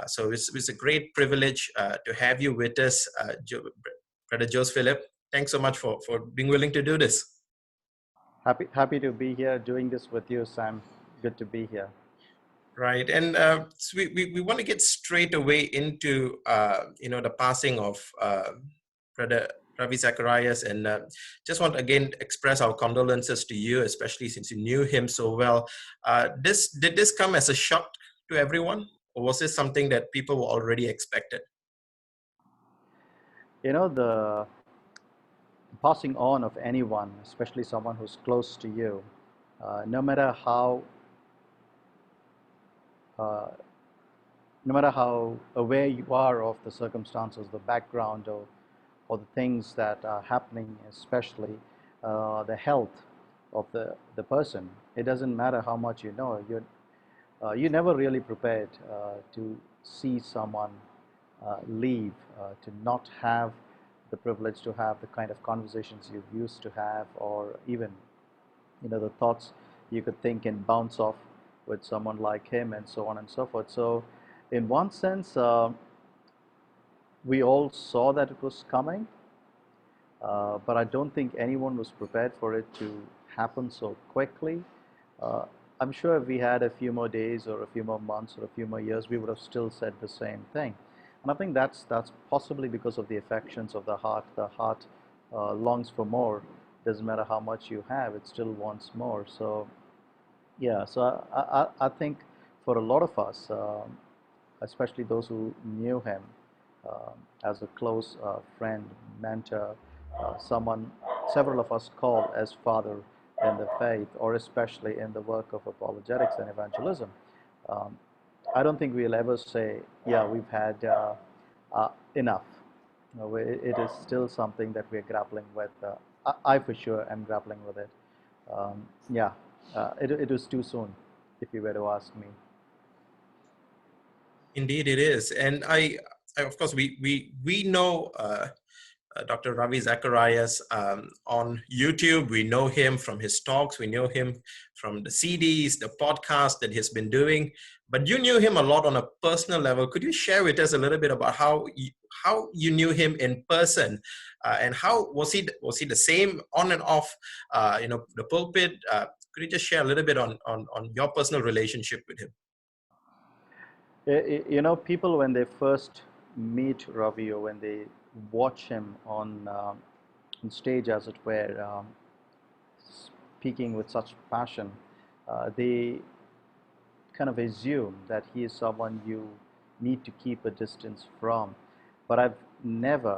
So it's a great privilege to have you with us, Brother Jose Philip. Thanks so much for being willing to do this. Happy to be here doing this with you, Sam. Good to be here. Right, and so we want to get straight away into the passing of Brother Ravi Zacharias, and just want to again express our condolences to you, especially since you knew him so well. Did this come as a shock to everyone, or was this something that people were already expected? The passing on of anyone, especially someone who's close to you, no matter how uh, no matter how aware you are of the circumstances, the background, or the things that are happening, especially the health of the person, it doesn't matter how much you know. You never really prepared to see someone leave, to not have the privilege to have the kind of conversations you used to have, or even the thoughts you could think and bounce off with someone like him, and so on and so forth. So in one sense, we all saw that it was coming, but I don't think anyone was prepared for it to happen so quickly. Uh, I'm sure if we had a few more days or a few more months or a few more years, we would have still said the same thing. And I think that's possibly because of the affections of the heart. The heart longs for more. Doesn't matter how much you have, it still wants more. So yeah, so I think for a lot of us, especially those who knew him as a close friend, mentor, someone several of us call as father in the faith, or especially in the work of apologetics and evangelism. Um, I don't think we'll ever say, yeah, we've had enough. No, it is still something that we're grappling with. I for sure am grappling with it. Yeah, it was too soon, if you were to ask me. Indeed, it is, and I of course, we know Dr. Ravi Zacharias on YouTube. We know him from his talks. We know him from the CDs, the podcast that he's been doing. But you knew him a lot on a personal level. Could you share with us a little bit about how you knew him in person, and how was he the same on and off, the pulpit? Could you just share a little bit on your personal relationship with him? People when they first meet Ravi, or when they watch him on stage, as it were, speaking with such passion, they kind of assume that he is someone you need to keep a distance from. But I've never,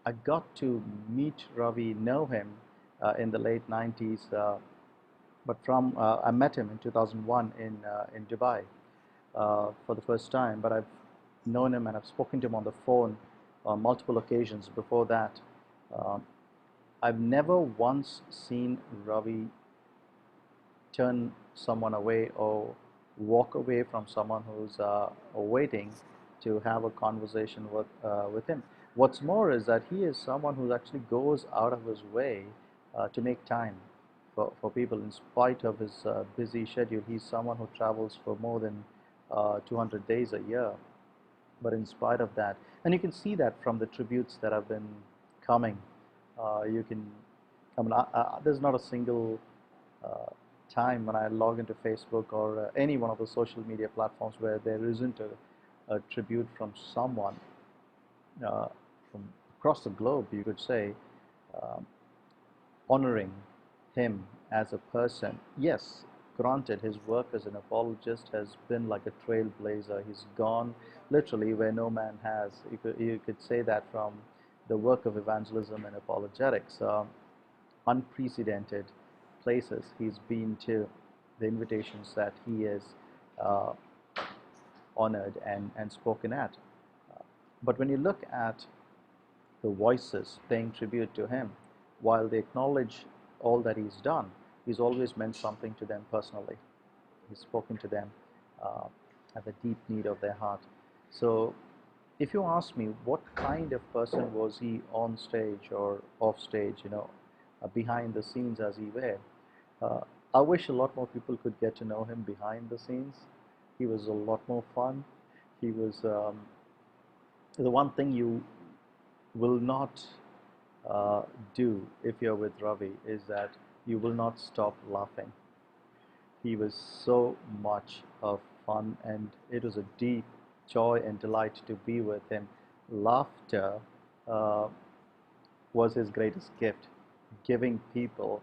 I got to meet Ravi, know him in the late 90s, but I met him in 2001 in Dubai for the first time. But I've known him and I've spoken to him on the phone on multiple occasions before that. Uh, I've never once seen Ravi turn someone away or walk away from someone who's waiting to have a conversation with him. What's more is that he is someone who actually goes out of his way to make time for people in spite of his busy schedule. He's someone who travels for more than 200 days a year. But in spite of that, and you can see that from the tributes that have been coming, you can, I mean, there's not a single uh, time when I log into Facebook or any one of the social media platforms where there isn't a tribute from someone uh, from across the globe, you could say, um, honoring him as a person. Yes, granted, his work as an apologist has been like a trailblazer. He's gone literally where no man has. You could say that from the work of evangelism and apologetics. Unprecedented places he's been to, the invitations that he has uh, honored and spoken at. But when you look at the voices paying tribute to him, while they acknowledge all that he's done, he's always meant something to them personally. He's spoken to them uh, at the deep need of their heart. So if you ask me what kind of person was he on stage or off stage, behind the scenes as he were, uh, I wish a lot more people could get to know him behind the scenes. He was a lot more fun. He was the one thing you will not uh, do if you're with Ravi is that you will not stop laughing. He was so much of fun, and it was a deep joy and delight to be with him. Laughter uh, was his greatest gift, giving people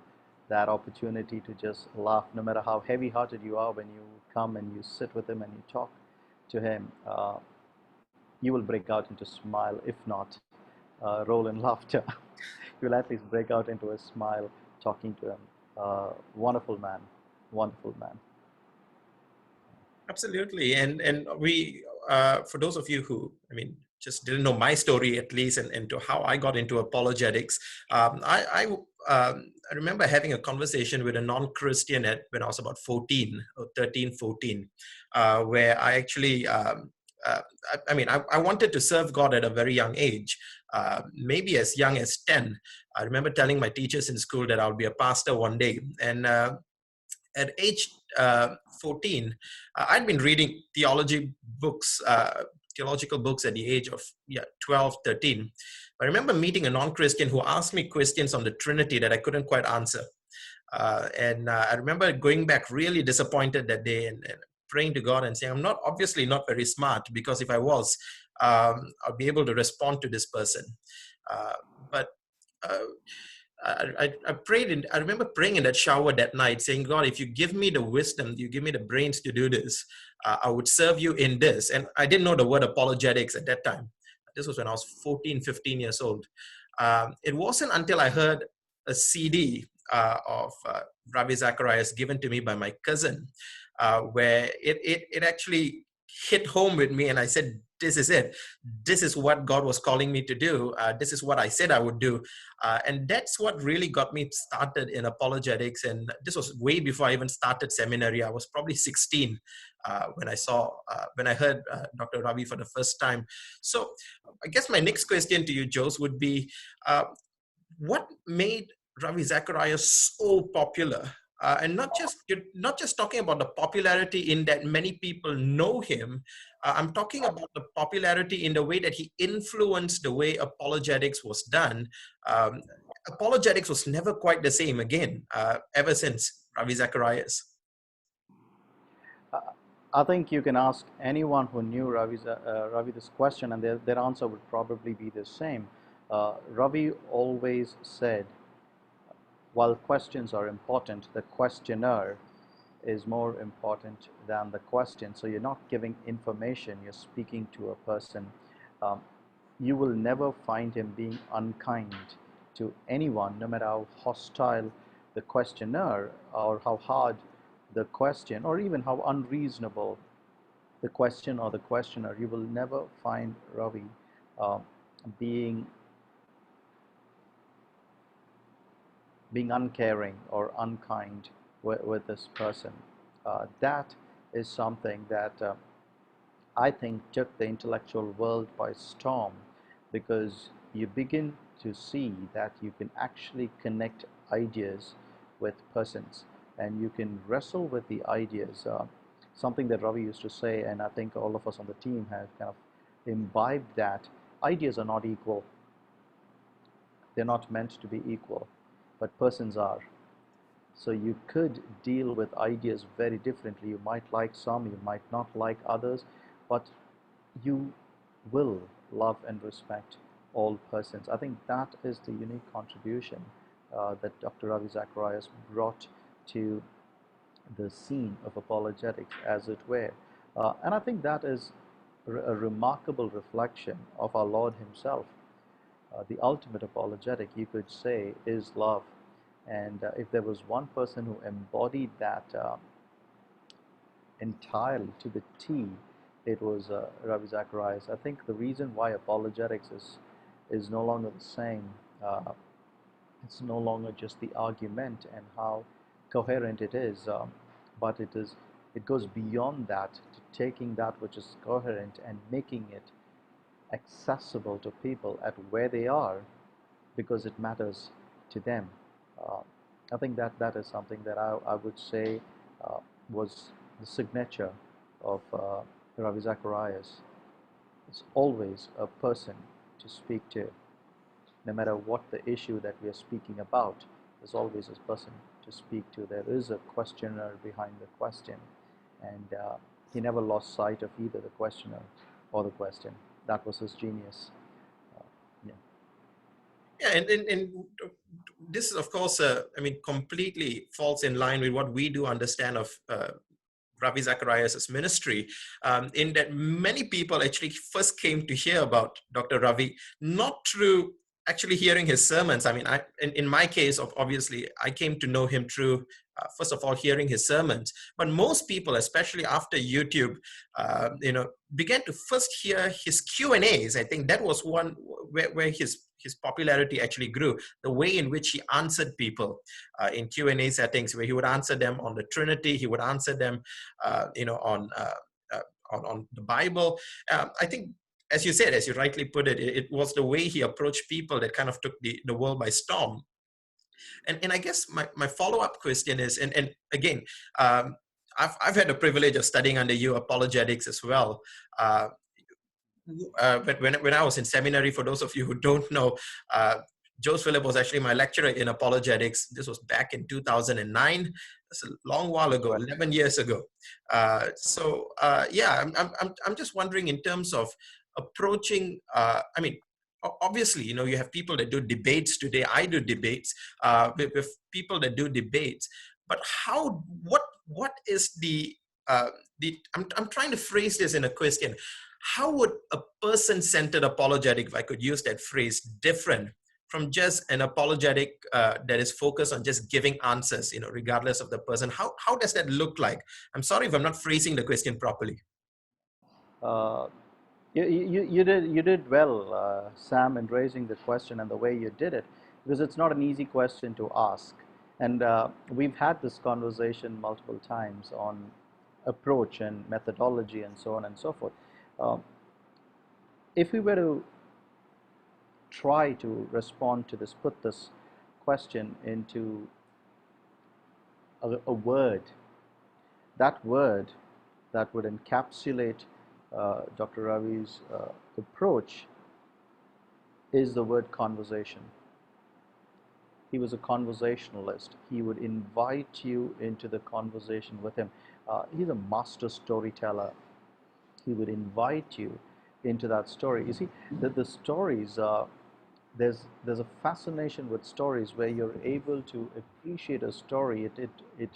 that opportunity to just laugh, no matter how heavy hearted you are. When you come and you sit with him and you talk to him, you will break out into smile, if not roll in laughter. You will at least break out into a smile talking to him. Wonderful man, wonderful man. Absolutely. And we, for those of you who, I mean, just didn't know my story at least, and to how I got into apologetics, I remember having a conversation with a non-Christian when I was about 14 or 13, 14, where I actually, I mean, I wanted to serve God at a very young age, maybe as young as 10. I remember telling my teachers in school that I'll be a pastor one day. And at age 14, I'd been reading theological books at the age of 12, 13. I remember meeting a non-Christian who asked me questions on the Trinity that I couldn't quite answer. And I remember going back really disappointed that day, and praying to God and saying, I'm not obviously not very smart, because if I was, I'll be able to respond to this person. But uh, I prayed, and I remember praying in that shower that night saying, God, if you give me the wisdom, you give me the brains to do this, I would serve you in this. And I didn't know the word apologetics at that time. This was when I was 14, 15 years old. It wasn't until I heard a CD of Ravi Zacharias given to me by my cousin, where it actually hit home with me. And I said, this is it. This is what God was calling me to do. This is what I said I would do. And that's what really got me started in apologetics. And this was way before I even started seminary. I was probably 16 when I heard Dr. Ravi for the first time. So I guess my next question to you, Jose, would be, what made Ravi Zacharias so popular? And not just talking about the popularity in that many people know him. I'm talking about the popularity in the way that he influenced the way apologetics was done. Um, Apologetics was never quite the same again ever since Ravi Zacharias. Uh, I think you can ask anyone who knew Ravi this question, and their answer would probably be the same. Ravi always said, while questions are important, the questioner is more important than the question. So you're not giving information, you're speaking to a person. Um, you will never find him being unkind to anyone, no matter how hostile the questioner, or how hard the question, or even how unreasonable the question or the questioner. You will never find Ravi uh, being being uncaring or unkind with this person. That is something that I think took the intellectual world by storm, because you begin to see that you can actually connect ideas with persons, and you can wrestle with the ideas. Something that Ravi used to say, and I think all of us on the team have kind of imbibed that ideas are not equal. They're not meant to be equal, but persons are. So you could deal with ideas very differently. You might like some, you might not like others, but you will love and respect all persons. I think that is the unique contribution that Dr. Ravi Zacharias brought to the scene of apologetics, as it were. And I think that is a remarkable reflection of our Lord Himself. The ultimate apologetic, you could say, is love. And if there was one person who embodied that entirely to the T, it was Ravi Zacharias. I think the reason why apologetics is no longer the same, it's no longer just the argument and how coherent it is, but it goes beyond that, to taking that which is coherent and making it accessible to people at where they are, because it matters to them. Uh, I think that is something that I would say was the signature of Ravi Zacharias. It's always a person to speak to. No matter what the issue that we are speaking about, there's always a person to speak to. There is a questioner behind the question, and he never lost sight of either the questioner or the question. That was his genius. Uh, yeah. Yeah, and this is, of course, I mean, completely falls in line with what we do understand of Ravi Zacharias' ministry, in that many people actually first came to hear about Dr. Ravi not through actually hearing his sermons. I mean, in my case, obviously, I came to know him through, first of all, hearing his sermons. But most people, especially after YouTube, began to first hear his Q&As. I think that was one where his popularity actually grew. The way in which he answered people in Q&A settings, where he would answer them on the Trinity, he would answer them on the Bible. I think, as you said, as you rightly put it, it was the way he approached people that kind of took the world by storm. And I guess my follow-up question is, and again, I've had the privilege of studying under you apologetics as well. When I was in seminary, for those of you who don't know, Jose Philip was actually my lecturer in apologetics. This was back in 2009. That's a long while ago, Right. 11 years ago. Yeah, I'm just wondering in terms of approaching, I mean, obviously, you have people that do debates today. I do debates with people that do debates. But what is I'm trying to phrase this in a question. How would a person-centered apologetic, if I could use that phrase, different from just an apologetic that is focused on just giving answers, regardless of the person? How does that look like? I'm sorry if I'm not phrasing the question properly. Uh, you did well, Sam, in raising the question and the way you did it, because it's not an easy question to ask. And we've had this conversation multiple times on approach and methodology and so on and so forth. Um, if we were to try to respond to this, put this question into a word, that word that would encapsulate Dr. Ravi's approach is the word conversation. He was a conversationalist. He would invite you into the conversation with him. He's a master storyteller. He would invite you into that story. You see, the stories, there's a fascination with stories where you're able to appreciate a story. It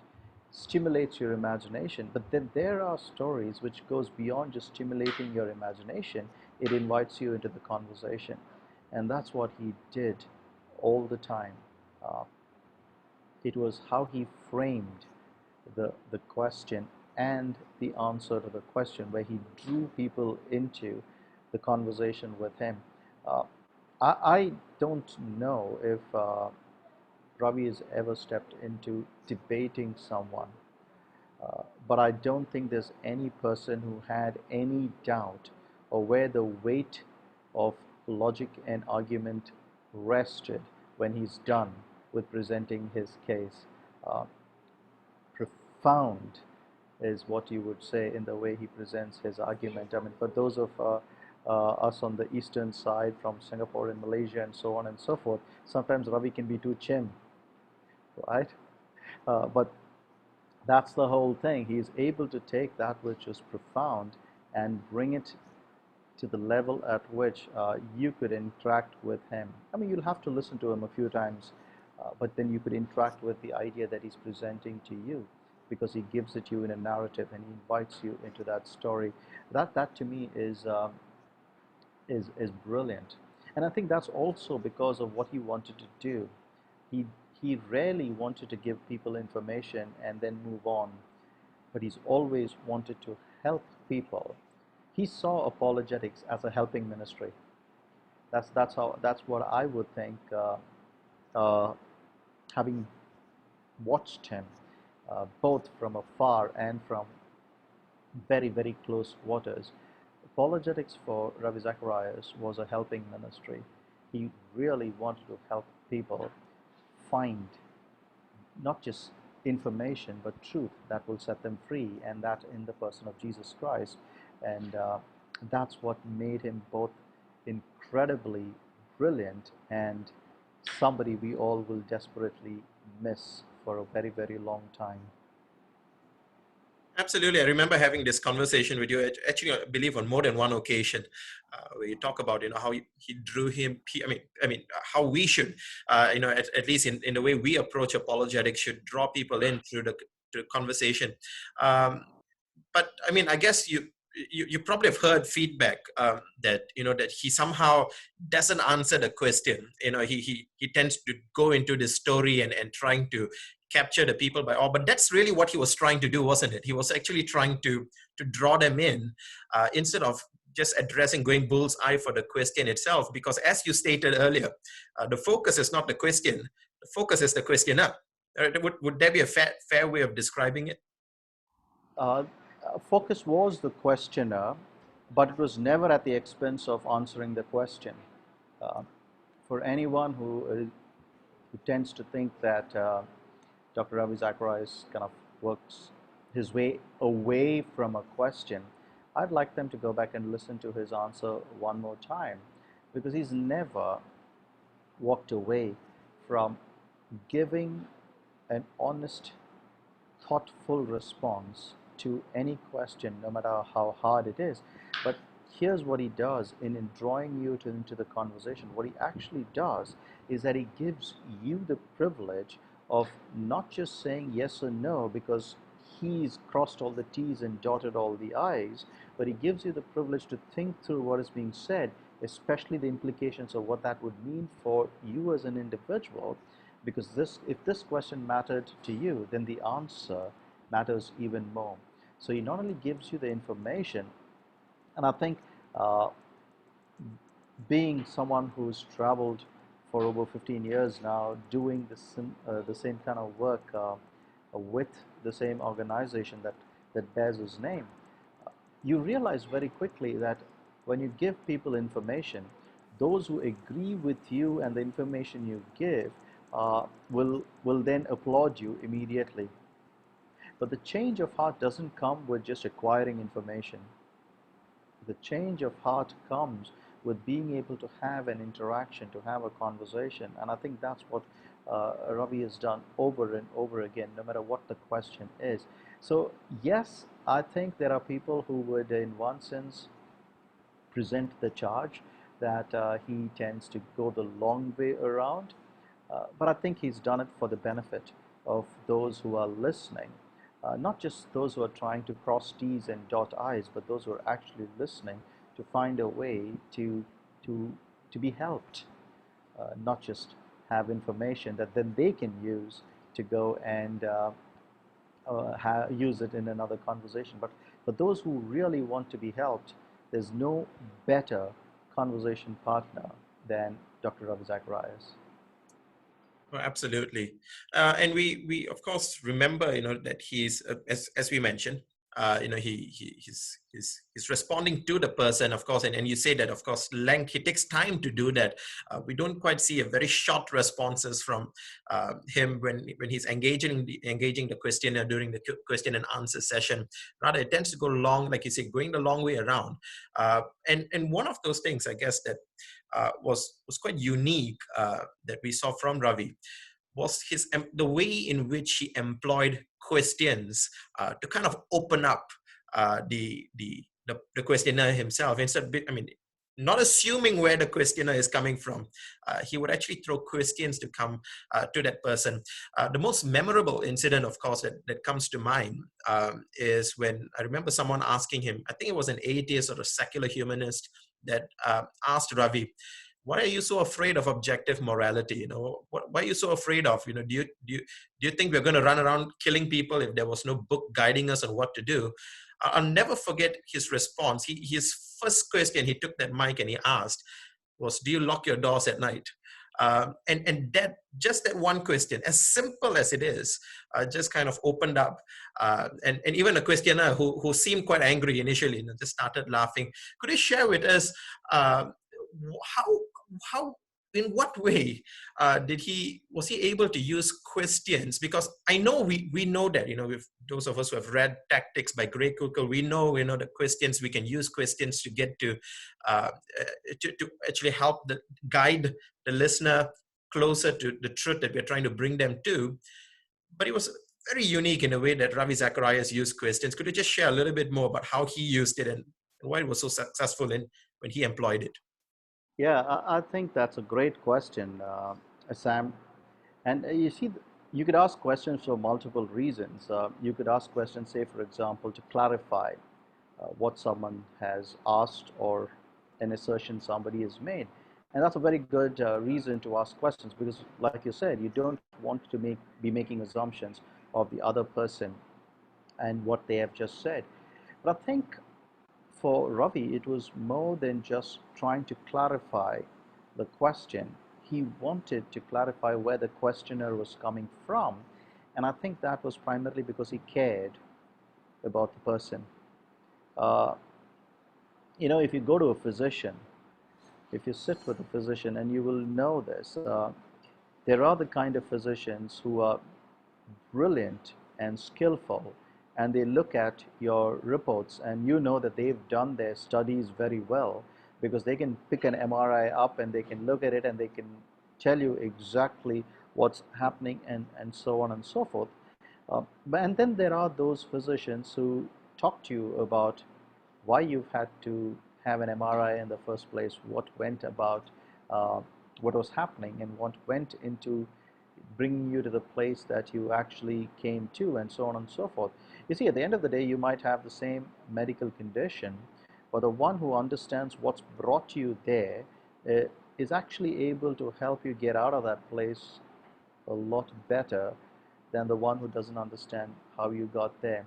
stimulates your imagination. But then there are stories which goes beyond just stimulating your imagination. It invites you into the conversation, and that's what he did all the time. Uh, it was how he framed the question and the answer to the question, where he drew people into the conversation with him. Uh, I don't know if Ravi has ever stepped into debating someone, but I don't think there's any person who had any doubt or where the weight of logic and argument rested when he's done with presenting his case. Uh, Profound is what you would say in the way he presents his argument. I mean, for those of us on the eastern side, from Singapore and Malaysia and so on and so forth, sometimes Ravi can be too chim, right? But that's the whole thing. He is able to take that which is profound and bring it to the level at which you could interact with him. I mean, you'll have to listen to him a few times, but then you could interact with the idea that he's presenting to you, because he gives it to you in a narrative and he invites you into that story. That to me is brilliant, and I think that's also because of what he wanted to do. He he rarely wanted to give people information and then move on, but he's always wanted to help people. He saw apologetics as a helping ministry. That's what I would think. Uh, Having watched him both from afar and from very close quarters, apologetics for Ravi Zacharias was a helping ministry. He really wanted to help people find not just information, but truth that will set them free, and that in the person of Jesus Christ. And that's what made him both incredibly brilliant and somebody we all will desperately miss for a very, very long time. Absolutely. I remember having this conversation with you, actually, I believe on more than one occasion, where you talk about, how he drew him. How we should, at least in the way we approach apologetics, should draw people in through the conversation. But I mean, I guess you probably have heard feedback that that he somehow doesn't answer the question. He tends to go into the story and trying to capture the people by all. But that's really what he was trying to do, wasn't it? He was actually trying to draw them in instead of just addressing, going bull's eye for the question itself. Because as you stated earlier, the focus is not the question. The focus is the questioner. Would there be a fair way of describing it? Uh, Focus was the questioner, but it was never at the expense of answering the question. Uh, for anyone who tends to think that Dr. Ravi Zacharias kind of works his way away from a question, I'd like them to go back and listen to his answer one more time, because he's never walked away from giving an honest, thoughtful response to any question, no matter how hard it is. But here's what he does in drawing you into the conversation. What he actually does is that he gives you the privilege of not just saying yes or no because he's crossed all the T's and dotted all the I's, but he gives you the privilege to think through what is being said, especially the implications of what that would mean for you as an individual. Because if this question mattered to you, then the answer matters even more. So he not only gives you the information, and I think uh, being someone who's traveled for over 15 years now, doing the same kind of work with the same organization that bears his name, you realize very quickly that when you give people information, those who agree with you and the information you give will then applaud you immediately. But the change of heart doesn't come with just acquiring information. The change of heart comes with being able to have an interaction, to have a conversation. And I think that's what Ravi has done over and over again, no matter what the question is. So, yes, I think there are people who would, in one sense, present the charge that he tends to go the long way around. But I think he's done it for the benefit of those who are listening. Not just those who are trying to cross T's and dot I's, but those who are actually listening to find a way to, to be helped, not just have information that then they can use to go and use it in another conversation. But for those who really want to be helped, there's no better conversation partner than Dr. Ravi Zacharias. Oh, absolutely. And we of course remember, that he's, as we mentioned, he's responding to the person, of course, and you say that, of course, length, it takes time to do that. We don't quite see a very short responses from him when he's engaging the questioner during the question and answer session. Rather, it tends to go long, like you say, going the long way around. And one of those things, I guess, that was quite unique that we saw from Ravi was the way in which he employed questions to kind of open up the questioner himself. Instead, not assuming where the questioner is coming from, he would actually throw questions to come to that person. The most memorable incident, of course, that comes to mind is when I remember someone asking him, I think it was an atheist or a secular humanist, that asked Ravi, why are you so afraid of objective morality? Why are you so afraid of, do you think we're going to run around killing people if there was no book guiding us on what to do? I'll never forget his response. His first question, he took that mic and he asked was, do you lock your doors at night? And that, just that one question, as simple as it is, just kind of opened up. And even a questioner who seemed quite angry initially, just started laughing. Could you share with us how in what way was he able to use questions? Because I know we know that, if those of us who have read Tactics by Gray Kukel, we know the questions, we can use questions to get uh, to actually help guide the listener closer to the truth that we're trying to bring them to. But it was very unique in a way that Ravi Zacharias used questions. Could you just share a little bit more about how he used it and why it was so successful in when he employed it? Yeah, I think that's a great question, Sam. And you see, you could ask questions for multiple reasons. You could ask questions, say, for example, to clarify what someone has asked or an assertion somebody has made. And that's a very good reason to ask questions because, like you said, you don't want to be making assumptions of the other person and what they have just said. But I think for Ravi, it was more than just trying to clarify the question. He wanted to clarify where the questioner was coming from. And I think that was primarily because he cared about the person. Uh, if you go to a physician, if you sit with a physician, and you will know this, there are the kind of physicians who are brilliant and skillful, and they look at your reports and you know that they've done their studies very well because they can pick an MRI up and they can look at it and they can tell you exactly what's happening, and so on and so forth. And then there are those physicians who talk to you about why you've had to have an MRI in the first place, what went about, uh, what was happening, and what went into bringing you to the place that you actually came to, and so on and so forth. You see, at the end of the day, you might have the same medical condition, but the one who understands what's brought you there uh, is actually able to help you get out of that place a lot better than the one who doesn't understand how you got there.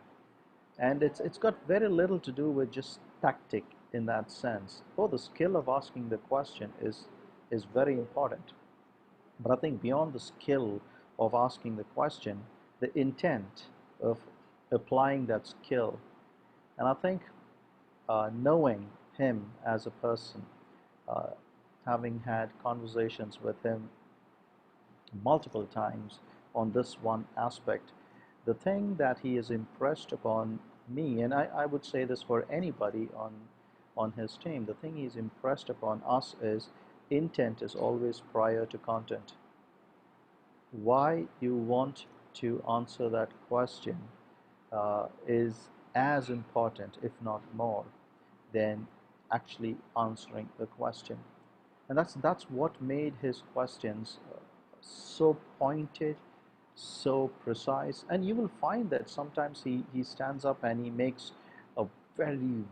And it's got very little to do with just tactic in that sense. Oh, the skill of asking the question is very important. But I think beyond the skill of asking the question, the intent of applying that skill, and I think knowing him as a person, uh, having had conversations with him multiple times on this one aspect, the thing that he is impressed upon me, and I would say this for anybody on his team, the thing he's impressed upon us is intent is always prior to content. Why you want to answer that question is as important, if not more, than actually answering the question. And that's what made his questions so pointed, so precise. And you will find that sometimes he stands up and he makes a very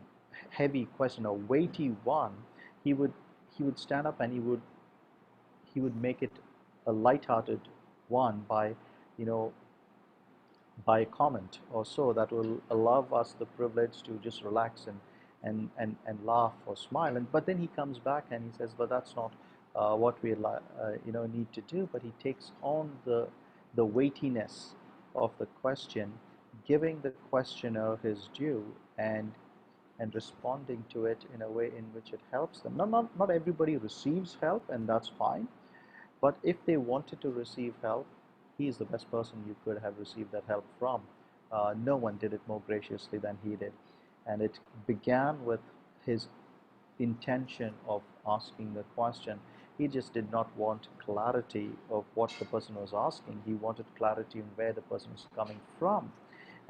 heavy question, a weighty one. He would he would stand up and he would make it a light-hearted one by, you know, by a comment or so that will allow us the privilege to just relax and laugh or smile. And but then he comes back and he says, but that's not what we need to do. But he takes on the weightiness of the question, giving the questioner his due, and responding to it in a way in which it helps them. Not everybody receives help, and that's fine. But if they wanted to receive help, he is the best person you could have received that help from. No one did it more graciously than he did. And it began with his intention of asking the question. He just did not want clarity of what the person was asking. He wanted clarity on where the person was coming from.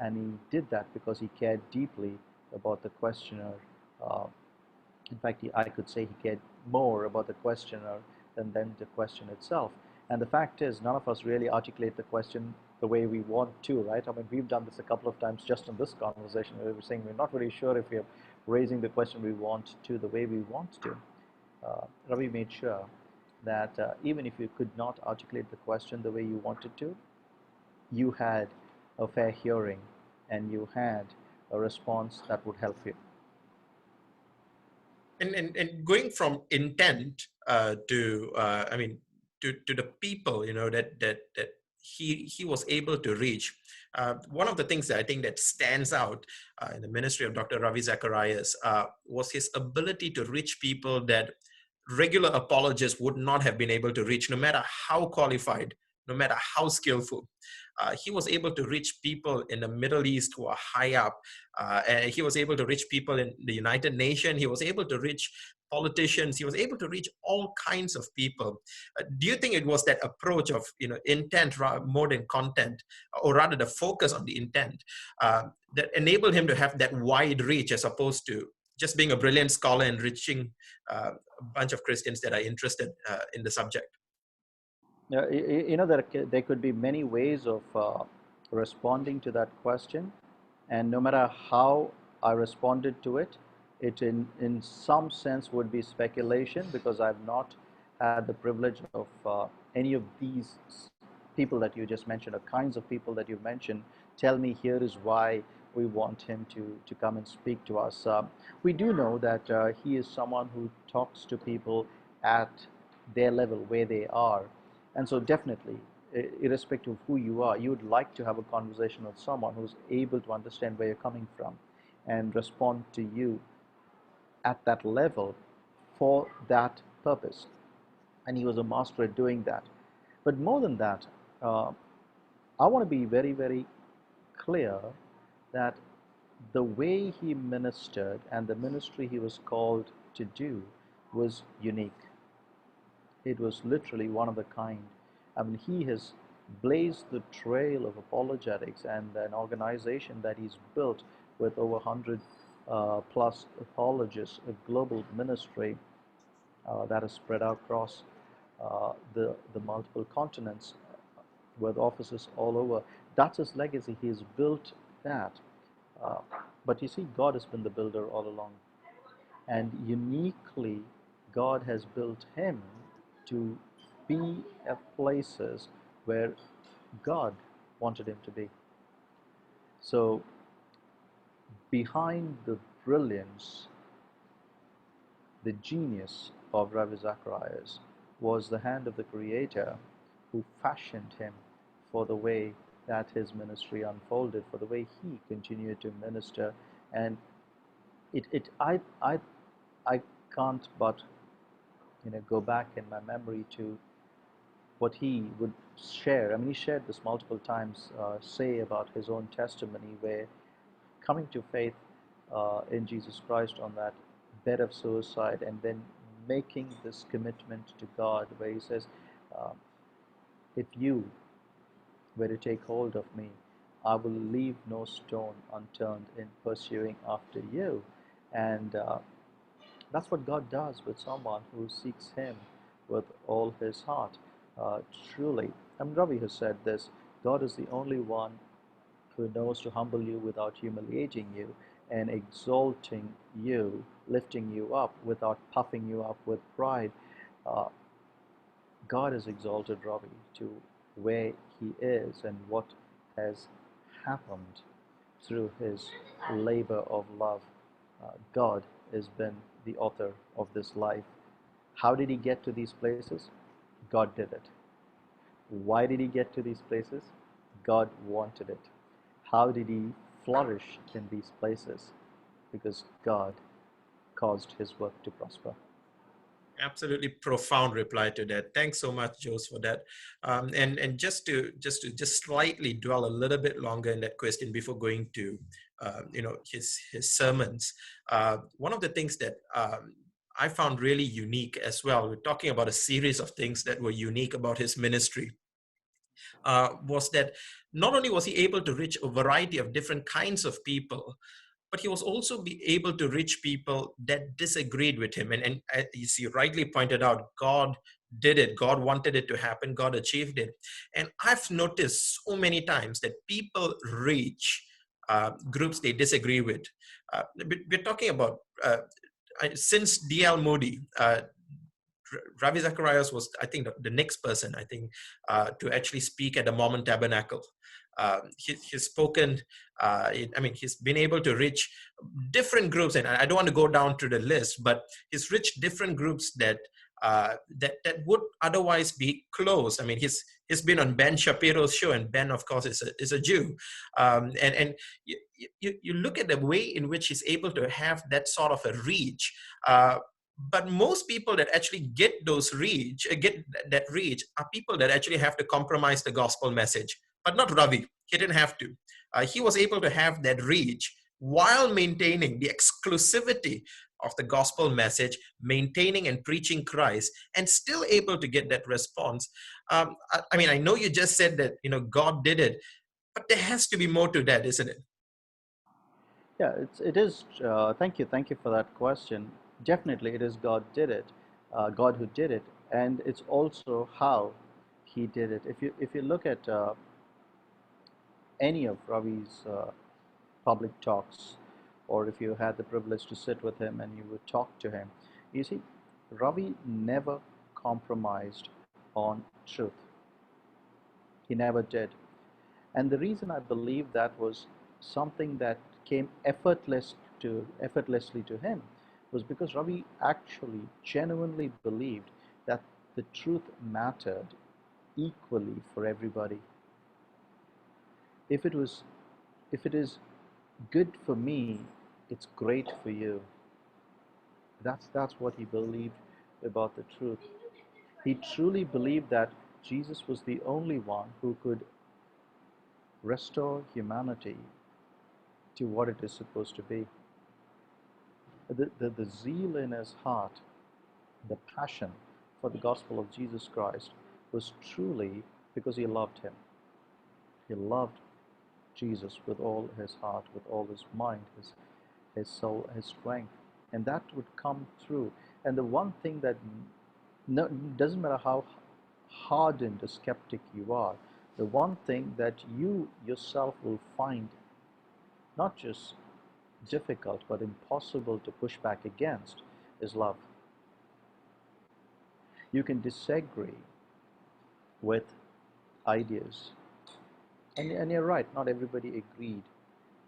And he did that because he cared deeply about the questioner. Uh, in fact, I could say he cared more about the questioner than the question itself. And the fact is, none of us really articulate the question the way we want to, right? I mean, we've done this a couple of times just in this conversation. We were saying we're not really sure if we're raising the question we want to the way we want to. Ravi made sure that even if you could not articulate the question the way you wanted to, you had a fair hearing and you had a response that would help you. And going from intent to the people, that he was able to reach. One of the things that I think that stands out in the ministry of Dr. Ravi Zacharias was his ability to reach people that regular apologists would not have been able to reach, no matter how qualified, no matter how skillful. He was able to reach people in the Middle East who are high up. And he was able to reach people in the United Nations. He was able to reach politicians. He was able to reach all kinds of people. Do you think it was that approach of intent more than content, or rather the focus on the intent, that enabled him to have that wide reach, as opposed to just being a brilliant scholar and reaching a bunch of Christians that are interested in the subject? Yeah, there could be many ways of responding to that question, and no matter how I responded to it, it in some sense would be speculation, because I've not had the privilege of any of these people that you just mentioned, or kinds of people that you mentioned, tell me here is why we want him to come and speak to us. We do know that he is someone who talks to people at their level, where they are. And so definitely, irrespective of who you are, you would like to have a conversation with someone who's able to understand where you're coming from and respond to you at that level for that purpose. And he was a master at doing that. But more than that, I want to be very, very clear that the way he ministered and the ministry he was called to do was unique. It was literally one of a kind. I mean, he has blazed the trail of apologetics, and an organization that he's built with over 100 plus apologists, a global ministry that is spread out across the multiple continents, with offices all over. That's his legacy. He's built that. Uh, but you see, God has been the builder all along. And uniquely, God has built him to be at places where God wanted him to be. So, behind the brilliance, the genius of Ravi Zacharias was the hand of the Creator, who fashioned him for the way that his ministry unfolded, for the way he continued to minister. And it I can't but go back in my memory to what he would share. I mean, he shared this multiple times, say about his own testimony, where coming to faith in Jesus Christ on that bed of suicide, and then making this commitment to God, where he says, uh, if you were to take hold of me, I will leave no stone unturned in pursuing after you. And that's what God does with someone who seeks him with all his heart. Truly, and Ravi has said this, God is the only one who knows to humble you without humiliating you, and exalting you, lifting you up without puffing you up with pride. Uh, God has exalted Ravi to where he is, and what has happened through his labor of love. God has been the author of this life. How did he get to these places? God did it. Why did he get to these places? God wanted it. How did he flourish in these places? Because God caused his work to prosper. Absolutely profound reply to that. Thanks so much, Jose, for that. And just slightly dwell a little bit longer in that question before going to his sermons. One of the things that I found really unique as well, we're talking about a series of things that were unique about his ministry, was that not only was he able to reach a variety of different kinds of people, but he was also be able to reach people that disagreed with him. And as you rightly pointed out, God did it. God wanted it to happen. God achieved it. And I've noticed so many times that people reach groups they disagree with. We're talking about since D.L. Moody, Ravi Zacharias was, I think, the next person, I think, to actually speak at the Mormon Tabernacle. He's spoken, he's been able to reach different groups, and I don't want to go down to the list, but he's reached different groups that would otherwise be closed. I mean, he's been on Ben Shapiro's show, and Ben, of course, is a Jew, and you look at the way in which he's able to have that sort of a reach. But most people that actually get that reach are people that actually have to compromise the gospel message. But not Ravi. He didn't have to. He was able to have that reach while maintaining the exclusivity of the gospel message, maintaining and preaching Christ, and still able to get that response. I mean, I know you just said that God did it, but there has to be more to that, isn't it? Yeah, it is. Thank you for that question. Definitely, it is God who did it, and it's also how He did it. If you look at any of Ravi's public talks, or if you had the privilege to sit with him and you would talk to him, you see, Ravi never compromised on truth. He never did. And the reason I believe that was something that came effortlessly to him was because Ravi actually genuinely believed that the truth mattered equally for everybody. If it was if it is good for me, it's great for you. That's what he believed about the truth. He truly believed that Jesus was the only one who could restore humanity to what it is supposed to be. The zeal in his heart, the passion for the gospel of Jesus Christ was truly because he loved him. He loved Jesus with all his heart, with all his mind, his soul, his strength. And that would come through. And the one thing that no, doesn't matter how hardened a skeptic you are, the one thing that you yourself will find not just difficult but impossible to push back against is love. You can disagree with ideas, and you're right. Not everybody agreed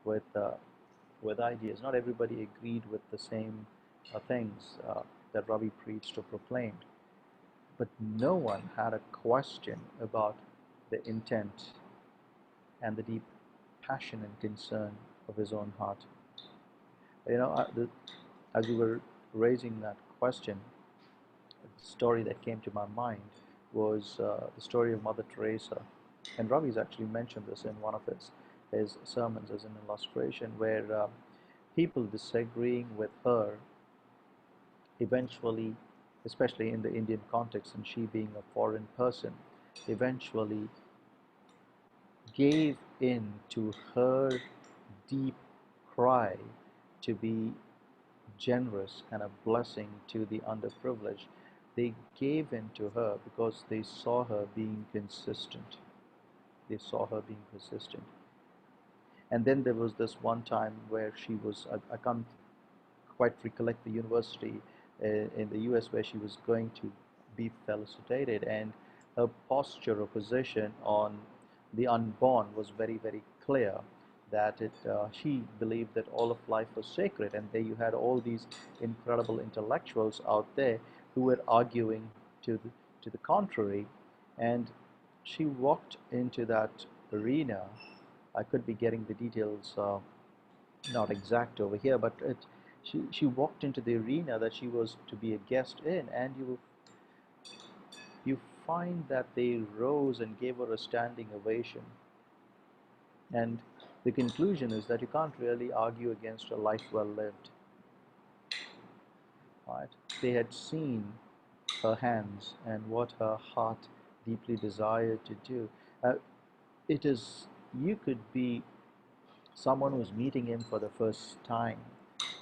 with ideas. Not everybody agreed with the same things that Ravi preached or proclaimed. But no one had a question about the intent and the deep passion and concern of his own heart. You know, as you were raising that question, the story that came to my mind was the story of Mother Teresa. And Ravi's actually mentioned this in one of his sermons as an illustration, where people disagreeing with her eventually, especially in the Indian context, and she being a foreign person, eventually gave in to her deep cry to be generous and a blessing to the underprivileged. They gave in to her because they saw her being consistent. They saw her being persistent. And then there was this one time where she was, I can't quite recollect the university in the US where she was going to be felicitated, and her posture or position on the unborn was very, very clear that she believed that all of life was sacred, and there you had all these incredible intellectuals out there who were arguing to the contrary, and she walked into that arena. I could be getting the details not exact over here, but she walked into the arena that she was to be a guest in, and you find that they rose and gave her a standing ovation. And the conclusion is that you can't really argue against a life well lived. Right? They had seen her hands and what her heart deeply desired to do. Uh, it is you could be someone who's meeting him for the first time,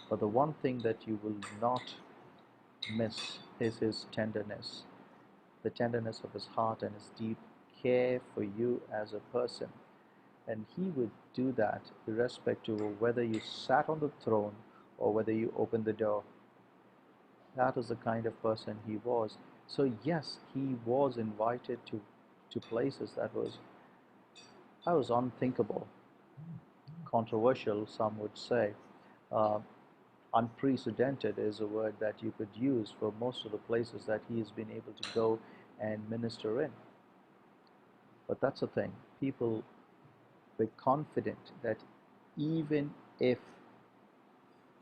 but the one thing that you will not miss is his tenderness, the tenderness of his heart and his deep care for you as a person. And he would do that irrespective of whether you sat on the throne or whether you opened the door. That is the kind of person he was. So yes, he was invited to places that was unthinkable, controversial, some would say. Uh, Unprecedented is a word that you could use for most of the places that he has been able to go and minister in. But that's the thing. People were confident that even if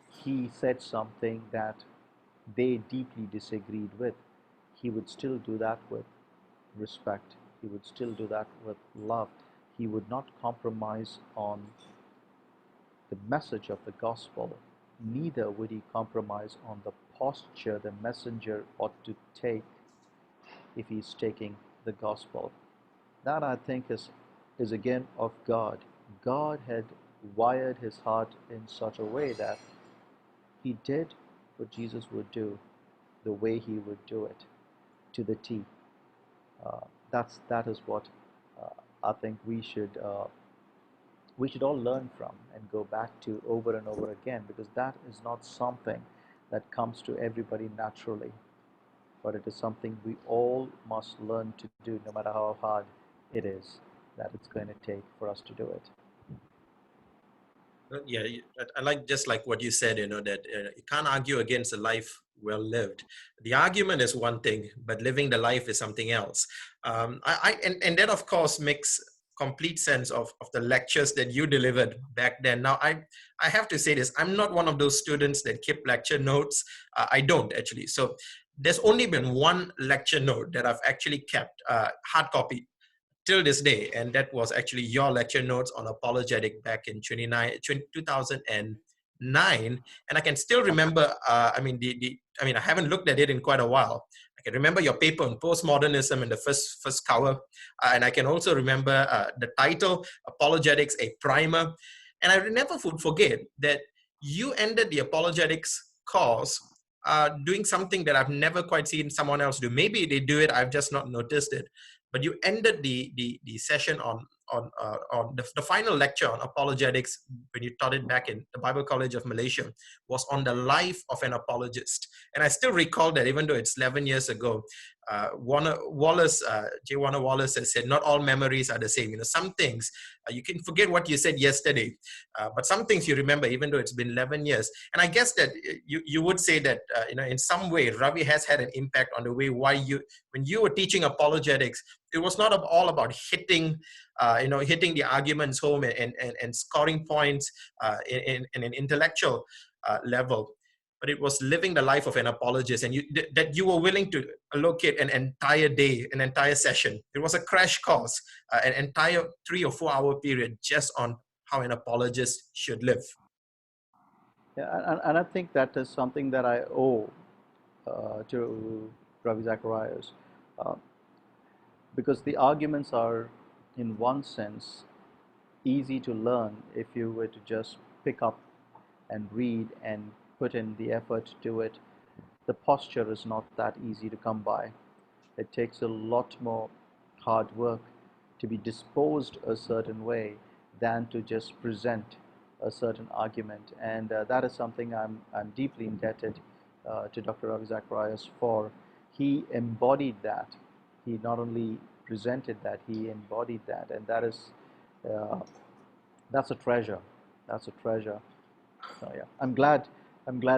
he said something that they deeply disagreed with, he would still do that with respect. He would still do that with love. He would not compromise on the message of the gospel. Neither would he compromise on the posture the messenger ought to take if he's taking the gospel. That I think is again of God. God had wired his heart in such a way that he did what Jesus would do, the way he would do it, to the T. That is what I think we should all learn from and go back to over and over again, because that is not something that comes to everybody naturally, but it is something we all must learn to do, no matter how hard it is that it's going to take for us to do it. Yeah, I like, just like what you said, that you can't argue against a life well lived. The argument is one thing, but living the life is something else. And that of course makes complete sense of the lectures that you delivered back then. Now, I have to say this, I'm not one of those students that keep lecture notes. I don't actually. So there's only been one lecture note that I've actually kept, hard copy, till this day, and that was actually your lecture notes on apologetic back in 2009. And I can still remember, I haven't looked at it in quite a while. I can remember your paper on postmodernism in the first cover, and I can also remember the title, Apologetics, a Primer. And I never would forget that you ended the apologetics course doing something that I've never quite seen someone else do. Maybe they do it, I've just not noticed it. But you ended the session on the final lecture on apologetics, when you taught it back in the Bible College of Malaysia, was on the life of an apologist. And I still recall that, even though it's 11 years ago. J. Warner Wallace has said, not all memories are the same. Some things you can forget what you said yesterday, but some things you remember, even though it's been 11 years. And I guess that you would say that, in some way, Ravi has had an impact on the way when you were teaching apologetics, it was not all about hitting the arguments home and scoring points in an intellectual level, but it was living the life of an apologist, and that you were willing to allocate an entire day, an entire session. It was a crash course, an entire 3 or 4 hour period just on how an apologist should live. Yeah, and I think that is something that I owe to Ravi Zacharias, uh, because the arguments are, in one sense, easy to learn if you were to just pick up and read and put in the effort to do it. The posture is not that easy to come by. It takes a lot more hard work to be disposed a certain way than to just present a certain argument. And that is something I'm deeply indebted to Dr. Ravi Zacharias for. He embodied that. He not only presented that, he embodied that. And uh, that's a treasure. That's a treasure. So yeah, I'm glad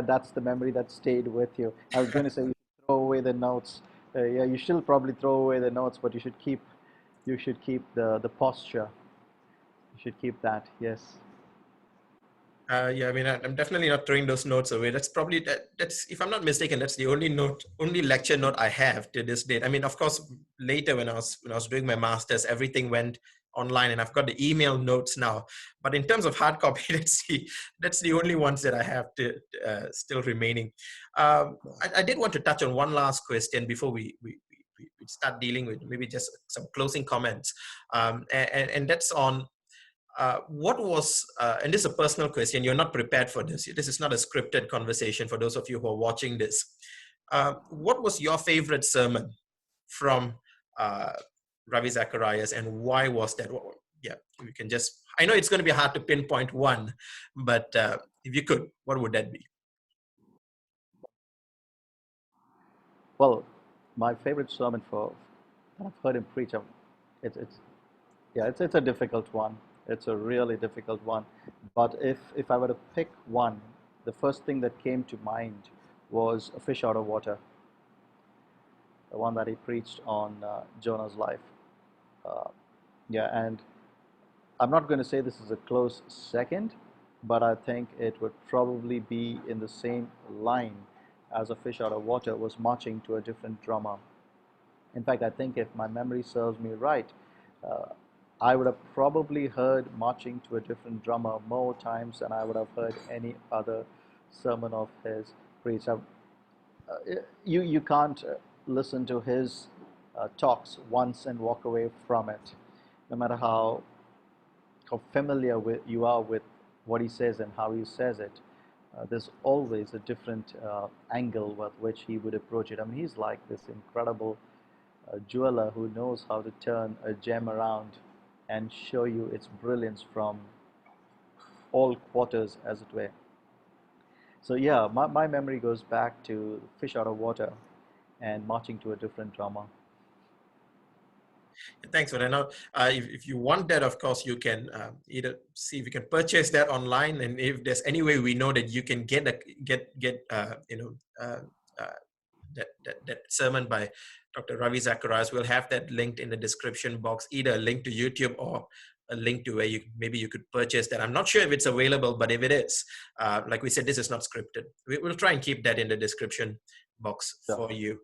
that's the memory that stayed with you. I was going to say you should throw away the notes. Yeah, you should probably throw away the notes, but you should keep the posture. You should keep that. Yes. Yeah, I'm definitely not throwing those notes away. That's probably that's, if I'm not mistaken, that's the only lecture note I have to this date. Of course, later when I was doing my masters, everything went online, and I've got the email notes now. But in terms of hard copy, that's the only ones that I have to still remaining. I did want to touch on one last question before we start dealing with maybe just some closing comments, and that's on. What was, and this is a personal question, you're not prepared for this. This is not a scripted conversation for those of you who are watching this. What was your favorite sermon from Ravi Zacharias, and why was that? Yeah, we can just, I know it's going to be hard to pinpoint one, but if you could, what would that be? Well, my favorite sermon for that I've heard him preach, it's yeah, it's a difficult one. It's a really difficult one. But if I were to pick one, the first thing that came to mind was a fish out of water, the one that he preached on Jonah's life. Uh, yeah, and I'm not going to say this is a close second, but I think it would probably be in the same line as a fish out of water, was marching to a different drummer. In fact, I think if my memory serves me right, uh, I would have probably heard Marching to a Different Drummer more times than I would have heard any other sermon of his preached. You can't listen to his talks once and walk away from it, no matter how familiar you are with what he says and how he says it. There's always a different angle with which he would approach it. I mean, he's like this incredible jeweler who knows how to turn a gem around and show you its brilliance from all quarters, as it were. So yeah, my memory goes back to Fish Out of Water and Marching to a Different Drummer. Thanks for that. Now, if you want that, of course, you can either see if you can purchase that online, and if there's any way we know that you can get that sermon by Dr. Ravi Zacharias, we'll have that linked in the description box, either a link to YouTube or a link to where maybe you could purchase that. I'm not sure if it's available, but if it is, like we said, this is not scripted. We'll try and keep that in the description box for you.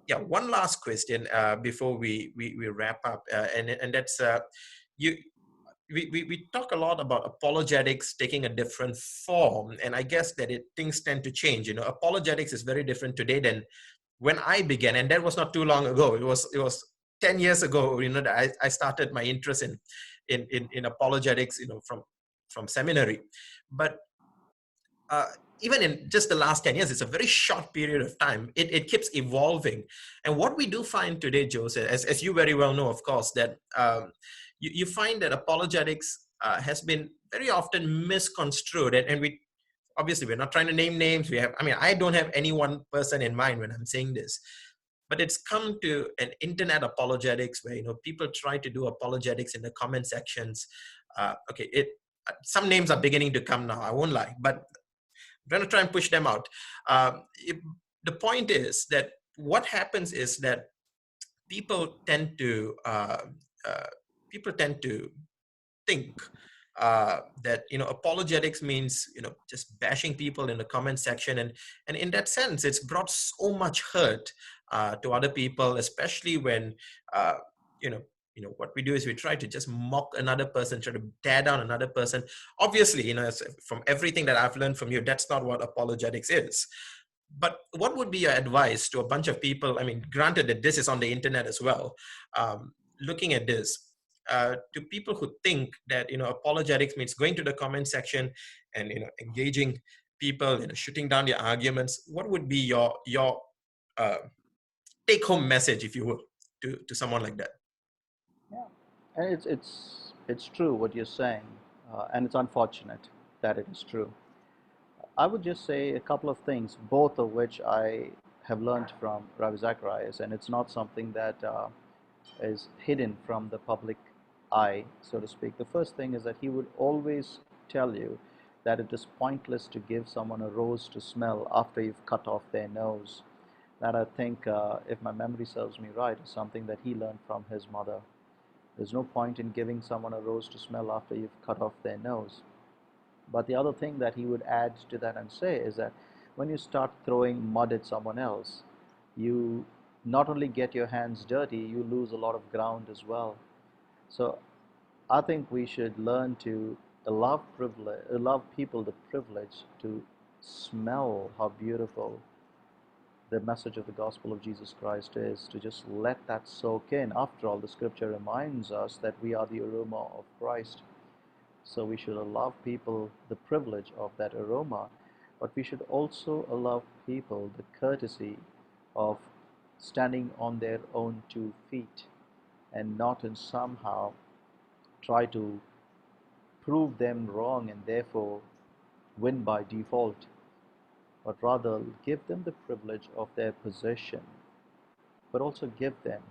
Yeah, one last question before we wrap up, and that's we talk a lot about apologetics taking a different form, and I guess that things tend to change. Apologetics is very different today than when I began, and that was not too long ago. It was 10 years ago. That I started my interest in apologetics. From seminary, but even in just the last 10 years, it's a very short period of time. It keeps evolving. And what we do find today, Joseph, as you very well know, of course, that you find that apologetics has been very often misconstrued. And we're not trying to name names. I don't have any one person in mind when I'm saying this. But it's come to an internet apologetics where people try to do apologetics in the comment sections. Some names are beginning to come now, I won't lie, but I'm going to try and push them out. The point is that what happens is that people tend to think that apologetics means just bashing people in the comment section, and in that sense, it's brought so much hurt to other people, especially when what we do is we try to just mock another person, try to tear down another person. Obviously, from everything that I've learned from you, that's not what apologetics is. But what would be your advice to a bunch of people? I mean, granted that this is on the internet as well, looking at this, to people who think that, apologetics means going to the comment section and, engaging people, shooting down their arguments. What would be your take home message, if you will, to someone like that? Yeah, and it's true what you're saying, and it's unfortunate that it is true. I would just say a couple of things, both of which I have learned from Ravi Zacharias, and it's not something that is hidden from the public eye, so to speak. The first thing is that he would always tell you that it is pointless to give someone a rose to smell after you've cut off their nose. That, I think, if my memory serves me right, is something that he learned from his mother. There's no point in giving someone a rose to smell after you've cut off their nose. But the other thing that he would add to that and say is that when you start throwing mud at someone else, you not only get your hands dirty, you lose a lot of ground as well. So I think we should learn to allow people the privilege to smell how beautiful the message of the gospel of Jesus Christ is, to just let that soak in. After all, the scripture reminds us that we are the aroma of Christ. So we should allow people the privilege of that aroma, but we should also allow people the courtesy of standing on their own 2 feet and not in somehow try to prove them wrong and therefore win by default, but rather give them the privilege of their position, but also give them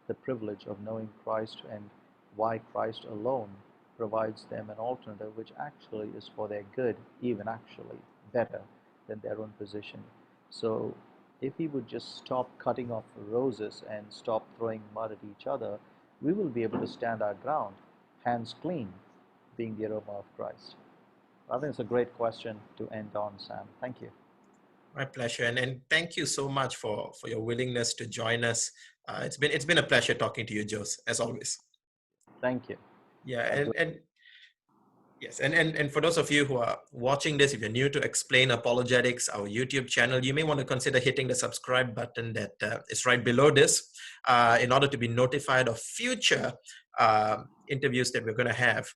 the privilege of knowing Christ and why Christ alone provides them an alternative which actually is for their good, even actually better than their own position. So if we would just stop cutting off roses and stop throwing mud at each other, we will be able to stand our ground, hands clean, being the aroma of Christ. I think it's a great question to end on, Sam. Thank you. My pleasure, and thank you so much for your willingness to join us. It's been a pleasure talking to you, Jose, as always. Thank you. Yeah, God bless. and yes, and for those of you who are watching this, if you're new to Explain Apologetics, our YouTube channel, you may want to consider hitting the subscribe button that is right below this in order to be notified of future interviews that we're going to have.